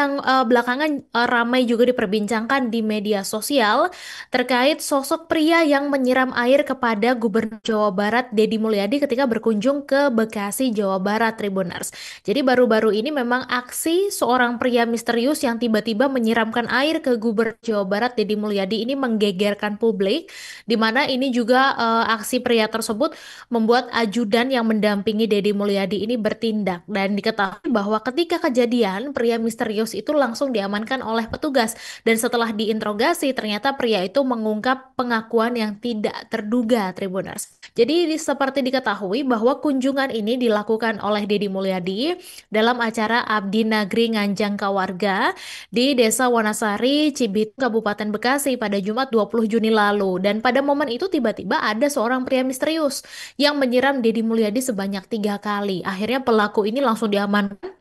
yang belakangan ramai juga diperbincangkan di media sosial terkait sosok pria yang menyiram air kepada Gubernur Jawa Barat Deddy Mulyadi ketika berkunjung ke Bekasi, Jawa Barat, Tribuners. Jadi baru-baru ini memang aksi seorang pria misterius yang tiba-tiba menyiramkan air ke Gubernur Jawa Barat Deddy Mulyadi ini menggegerkan publik, di mana ini juga aksi pria tersebut membuat ajudan yang mendampingi Deddy Mulyadi ini bertindak, dan diketahui bahwa ketika kejadian pria misterius itu langsung diamankan oleh petugas, dan setelah diinterogasi ternyata pria itu mengungkap pengakuan yang tidak terduga, Tribuners. Jadi seperti diketahui bahwa kunjungan ini dilakukan oleh Deddy Mulyadi dalam acara Abdi Negri Nganjang Kawarga di Desa Wanasari, Cibitung, Kabupaten Bekasi pada Jumat 20 Juni lalu. Dan pada momen itu tiba-tiba ada seorang pria misterius yang menyiram Deddy Mulyadi sebanyak 3 kali. Akhirnya pelaku ini langsung diamankan.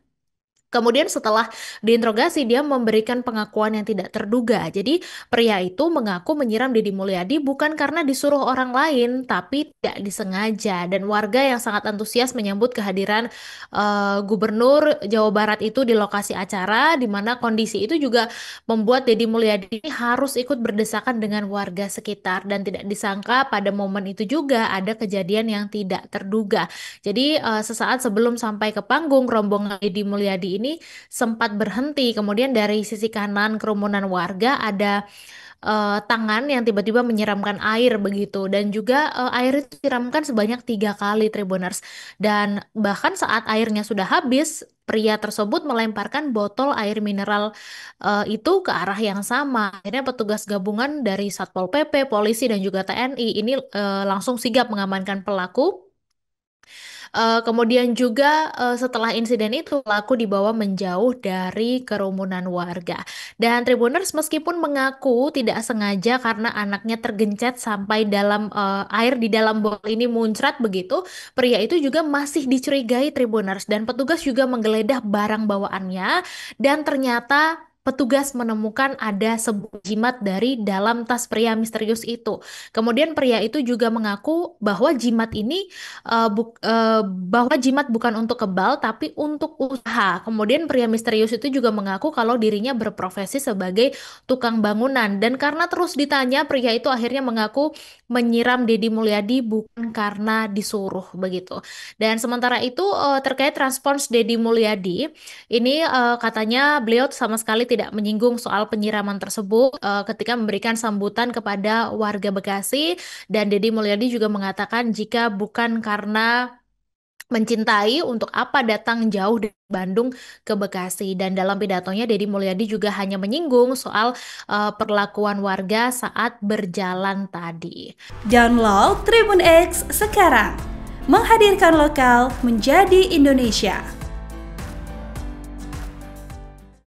Kemudian setelah diinterogasi, dia memberikan pengakuan yang tidak terduga. Jadi pria itu mengaku menyiram Deddy Mulyadi bukan karena disuruh orang lain, tapi tidak disengaja. Dan warga yang sangat antusias menyambut kehadiran Gubernur Jawa Barat itu di lokasi acara, di mana kondisi itu juga membuat Deddy Mulyadi ini harus ikut berdesakan dengan warga sekitar. Dan tidak disangka pada momen itu juga ada kejadian yang tidak terduga. Jadi sesaat sebelum sampai ke panggung, rombongan Deddy Mulyadi ini sempat berhenti. Kemudian dari sisi kanan kerumunan warga ada tangan yang tiba-tiba menyiramkan air begitu, dan juga air itu disiramkan sebanyak 3 kali, Tribuners. Dan bahkan saat airnya sudah habis, pria tersebut melemparkan botol air mineral itu ke arah yang sama. Akhirnya petugas gabungan dari Satpol PP, polisi dan juga TNI ini langsung sigap mengamankan pelaku. Kemudian juga setelah insiden itu pelaku dibawa menjauh dari kerumunan warga. Dan Tribuners meskipun mengaku tidak sengaja karena anaknya tergencet sampai dalam air di dalam botol ini muncrat begitu, pria itu juga masih dicurigai, Tribuners, dan petugas juga menggeledah barang bawaannya, dan ternyata petugas menemukan ada sebuah jimat dari dalam tas pria misterius itu. Kemudian pria itu juga mengaku bahwa jimat ini bahwa jimat bukan untuk kebal tapi untuk usaha. Kemudian pria misterius itu juga mengaku kalau dirinya berprofesi sebagai tukang bangunan, dan karena terus ditanya, pria itu akhirnya mengaku menyiram Deddy Mulyadi bukan karena disuruh begitu. Dan sementara itu terkait respons Deddy Mulyadi ini, katanya beliau sama sekali tidak menyinggung soal penyiraman tersebut ketika memberikan sambutan kepada warga Bekasi. Dan Deddy Mulyadi juga mengatakan jika bukan karena mencintai, untuk apa datang jauh dari Bandung ke Bekasi. Dan dalam pidatonya Deddy Mulyadi juga hanya menyinggung soal perlakuan warga saat berjalan tadi. Download Tribun X sekarang, menghadirkan lokal menjadi Indonesia.